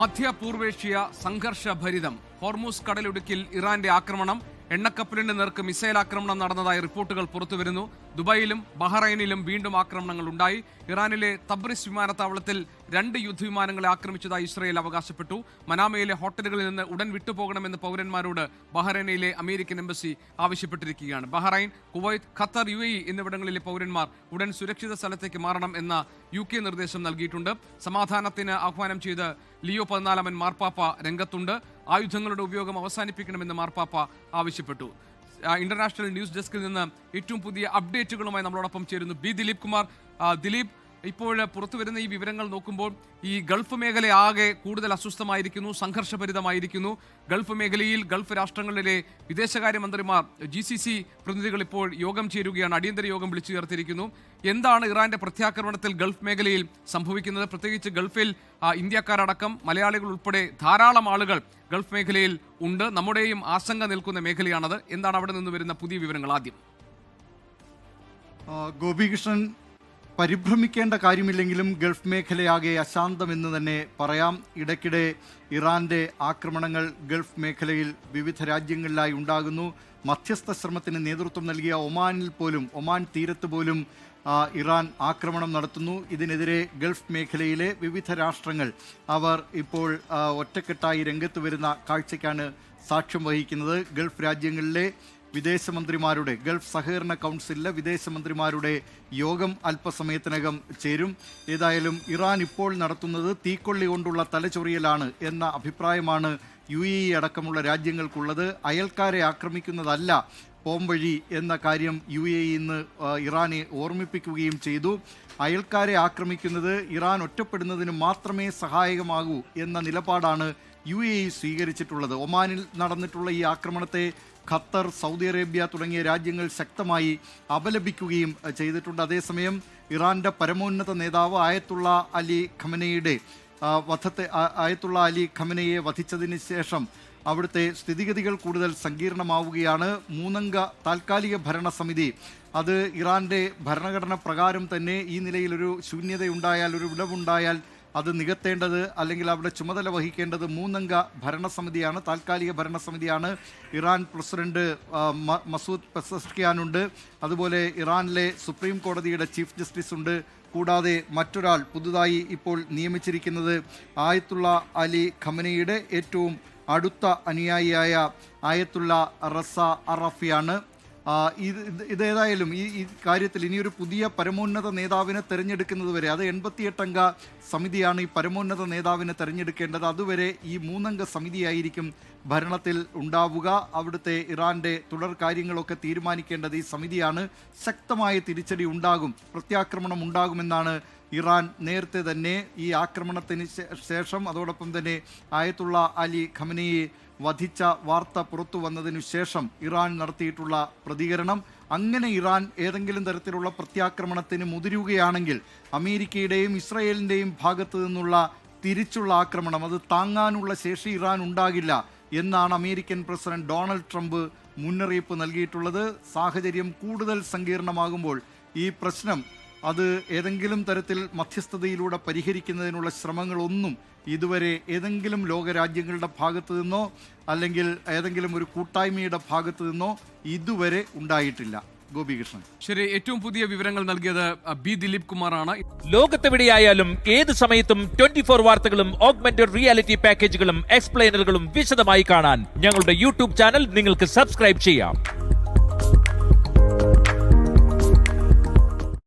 മധ്യപൂർവേഷ്യ സംഘർഷഭരിതം. Hormuz കടലിടുക്കിൽ ഇറാന്റെ ആക്രമണം. എണ്ണക്കപ്പലിന് നേർക്ക് മിസൈൽ ആക്രമണം നടന്നതായി റിപ്പോർട്ടുകൾ പുറത്തുവരുന്നു. ദുബായിലും ബഹ്റൈനിലും വീണ്ടും ആക്രമണങ്ങൾ ഉണ്ടായി. ഇറാനിലെ തബ്രിസ് വിമാനത്താവളത്തിൽ 2 യുദ്ധവിമാനങ്ങളെ ആക്രമിച്ചതായി ഇസ്രയേൽ അവകാശപ്പെട്ടു. മനാമയിലെ ഹോട്ടലുകളിൽ നിന്ന് ഉടൻ വിട്ടുപോകണമെന്ന് പൗരന്മാരോട് ബഹ്റൈനിലെ അമേരിക്കൻ എംബസി ആവശ്യപ്പെട്ടിരിക്കുകയാണ്. ബഹ്റൈൻ, കുവൈത്ത്, ഖത്തർ, UAE എന്നിവിടങ്ങളിലെ പൗരന്മാർ ഉടൻ സുരക്ഷിത സ്ഥലത്തേക്ക് മാറണം എന്ന UK നിർദ്ദേശം നൽകിയിട്ടുണ്ട്. സമാധാനത്തിന് ആഹ്വാനം ചെയ്ത് ലിയോ 14 മാർപ്പാപ്പ രംഗത്തുണ്ട്. ആയുധങ്ങളുടെ ഉപയോഗം അവസാനിപ്പിക്കണമെന്ന് മാർപ്പാപ്പ ആവശ്യപ്പെട്ടു. ഇന്റർനാഷണൽ ന്യൂസ് ഡെസ്കിൽ നിന്ന് ഏറ്റവും പുതിയ അപ്ഡേറ്റുകളുമായി നമ്മളോടൊപ്പം ചേരുന്നു ദിലീപ് കുമാർ. ദിലീപ്, ഇപ്പോൾ പുറത്തുവരുന്ന ഈ വിവരങ്ങൾ നോക്കുമ്പോൾ ഈ ഗൾഫ് മേഖല ആകെ കൂടുതൽ അസ്വസ്ഥമായിരിക്കുന്നു, സംഘർഷഭരിതമായിരിക്കുന്നു. ഗൾഫ് മേഖലയിൽ ഗൾഫ് രാഷ്ട്രങ്ങളിലെ വിദേശകാര്യമന്ത്രിമാർ, GCC പ്രതിനിധികൾ ഇപ്പോൾ യോഗം ചേരുകയാണ്, അടിയന്തര യോഗം വിളിച്ചു ചേർത്തിരിക്കുന്നു. എന്താണ് ഇറാന്റെ പ്രത്യാക്രമണത്തിൽ ഗൾഫ് മേഖലയിൽ സംഭവിക്കുന്നത്? പ്രത്യേകിച്ച് ഗൾഫിൽ ഇന്ത്യക്കാരടക്കം മലയാളികൾ ഉൾപ്പെടെ ധാരാളം ആളുകൾ ഗൾഫ് മേഖലയിൽ ഉണ്ട്. നമ്മുടെയും ആശങ്ക നിൽക്കുന്ന മേഖലയാണത്. എന്താണ് അവിടെ നിന്ന് വരുന്ന പുതിയ വിവരങ്ങൾ? ആദ്യം ഗോപികൃഷ്ണൻ, പരിഭ്രമിക്കേണ്ട കാര്യമില്ലെങ്കിലും ഗൾഫ് മേഖലയാകെ അശാന്തമെന്ന് തന്നെ പറയാം. ഇടയ്ക്കിടെ ഇറാന്റെ ആക്രമണങ്ങൾ ഗൾഫ് മേഖലയിൽ വിവിധ രാജ്യങ്ങളിലായി ഉണ്ടാകുന്നു. മധ്യസ്ഥ ശ്രമത്തിന് നേതൃത്വം നൽകിയ ഒമാൻ തീരത്ത് പോലും ഇറാൻ ആക്രമണം നടത്തുന്നു. ഇതിനെതിരെ ഗൾഫ് മേഖലയിലെ വിവിധ രാഷ്ട്രങ്ങൾ അവർ ഇപ്പോൾ ഒറ്റക്കെട്ടായി രംഗത്ത് വരുന്ന കാഴ്ചയ്ക്കാണ് സാക്ഷ്യം വഹിക്കുന്നത്. ഗൾഫ് രാജ്യങ്ങളിലെ വിദേശമന്ത്രിമാരുടെ, ഗൾഫ് സഹകരണ കൗൺസിലിലെ വിദേശമന്ത്രിമാരുടെ യോഗം അല്പസമയത്തിനകം ചേരും. ഏതായാലും ഇറാൻ ഇപ്പോൾ നടത്തുന്നത് തീക്കൊള്ളി കൊണ്ടുള്ള തലചൊറിയലാണ് എന്ന അഭിപ്രായമാണ് UAE അടക്കമുള്ള രാജ്യങ്ങൾക്കുള്ളത്. അയൽക്കാരെ ആക്രമിക്കുന്നതല്ല പോംവഴി എന്ന കാര്യം UAE ഇന്ന് ഇറാനെ ഓർമ്മിപ്പിക്കുകയും ചെയ്തു. അയൽക്കാരെ ആക്രമിക്കുന്നത് ഇറാൻ ഒറ്റപ്പെടുന്നതിന് മാത്രമേ സഹായകമാകൂ എന്ന നിലപാടാണ് UAE സ്വീകരിച്ചിട്ടുള്ളത്. ഒമാനിൽ നടന്നിട്ടുള്ള ഈ ആക്രമണത്തെ ഖത്തർ, സൗദി അറേബ്യ തുടങ്ങിയ രാജ്യങ്ങൾ ശക്തമായി അപലപിക്കുകയും ചെയ്തിട്ടുണ്ട്. അതേസമയം ഇറാന്റെ പരമോന്നത നേതാവ് ആയത്തുള്ള അലി ഖമനയെ വധിച്ചതിന് ശേഷം അവിടുത്തെ സ്ഥിതിഗതികൾ കൂടുതൽ സങ്കീർണമാവുകയാണ്. 3-അംഗ താൽക്കാലിക ഭരണസമിതി, അത് ഇറാന്റെ ഭരണഘടന പ്രകാരം തന്നെ ഈ നിലയിലൊരു ശൂന്യതയുണ്ടായാൽ, ഒരു വിടവുണ്ടായാൽ അത് നികത്തേണ്ടത്, അല്ലെങ്കിൽ അവിടെ ചുമതല വഹിക്കേണ്ടത് 3-അംഗ ഭരണസമിതിയാണ്, താൽക്കാലിക ഭരണസമിതിയാണ്. ഇറാൻ പ്രസിഡന്റ് മസൂദ് പെസഷ്കിയാനുണ്ട്. അതുപോലെ ഇറാനിലെ സുപ്രീം കോടതിയുടെ ചീഫ് ജസ്റ്റിസ് ഉണ്ട്. കൂടാതെ മറ്റൊരാൾ പുതുതായി ഇപ്പോൾ നിയമിച്ചിരിക്കുന്നത് ആയത്തുള്ള അലി ഖമനയുടെ ഏറ്റവും അടുത്ത അനുയായിയായ ആയത്തുള്ള റസ അറഫിയാണ്. ഇതേതായാലും ഈ കാര്യത്തിൽ ഇനിയൊരു പുതിയ പരമോന്നത നേതാവിനെ തെരഞ്ഞെടുക്കുന്നത് വരെ, അത് 88-അംഗ സമിതിയാണ് ഈ പരമോന്നത നേതാവിനെ തെരഞ്ഞെടുക്കേണ്ടത്. അതുവരെ ഈ 3-അംഗ സമിതിയായിരിക്കും ഭരണത്തിൽ ഉണ്ടാവുക. അവിടുത്തെ ഇറാന്റെ തുടർ കാര്യങ്ങളൊക്കെ തീരുമാനിക്കേണ്ടത് ഈ സമിതിയാണ്. ശക്തമായ തിരിച്ചടി ഉണ്ടാകും, പ്രത്യാക്രമണം ഉണ്ടാകുമെന്നാണ് ഇറാൻ നേരത്തെ തന്നെ ഈ ആക്രമണത്തിന് ശേഷം, അതോടൊപ്പം തന്നെ ആയത്തുള്ള അലി ഖമനയെ വധിച്ച വാർത്ത പുറത്തു വന്നതിനു ശേഷം ഇറാൻ നടത്തിയിട്ടുള്ള പ്രതികരണം. അങ്ങനെ ഇറാൻ ഏതെങ്കിലും തരത്തിലുള്ള പ്രത്യാക്രമണത്തിന് മുതിരുകയാണെങ്കിൽ അമേരിക്കയുടെയും ഇസ്രയേലിൻ്റെയും ഭാഗത്തു നിന്നുള്ള തിരിച്ചുള്ള ആക്രമണം അത് താങ്ങാനുള്ള ശേഷി ഇറാൻ ഉണ്ടാകില്ല എന്നാണ് അമേരിക്കൻ പ്രസിഡന്റ് ഡൊണാൾഡ് ട്രംപ് മുന്നറിയിപ്പ് നൽകിയിട്ടുള്ളത്. സാഹചര്യം കൂടുതൽ സങ്കീർണമാകുമ്പോൾ ഈ പ്രശ്നം അത് ഏതെങ്കിലും തരത്തിൽ മധ്യസ്ഥതയിലൂടെ പരിഹരിക്കുന്നതിനുള്ള ശ്രമങ്ങളൊന്നും ഇതുവരെ ഏതെങ്കിലും ലോകരാജ്യങ്ങളുടെ ഭാഗത്തു നിന്നോ അല്ലെങ്കിൽ ഏതെങ്കിലും ഒരു കൂട്ടായ്മയുടെ ഭാഗത്തു നിന്നോ ഇതുവരെ ഉണ്ടായിട്ടില്ല. ഗോപികൃഷ്ണൻ, ശരി. ഏറ്റവും പുതിയ വിവരങ്ങൾ നൽകിയത് ദിലീപ് കുമാറാണ്. ലോകത്തെവിടെയായാലും ഏത് സമയത്തും 24 വാർത്തകളും ഓഗ്മെന്റഡ് റിയാലിറ്റി പാക്കേജുകളും എക്സ്പ്ലെയിനറുകളും വിശദമായി കാണാൻ ഞങ്ങളുടെ YouTube ചാനൽ നിങ്ങൾക്ക് സബ്സ്ക്രൈബ് ചെയ്യാം.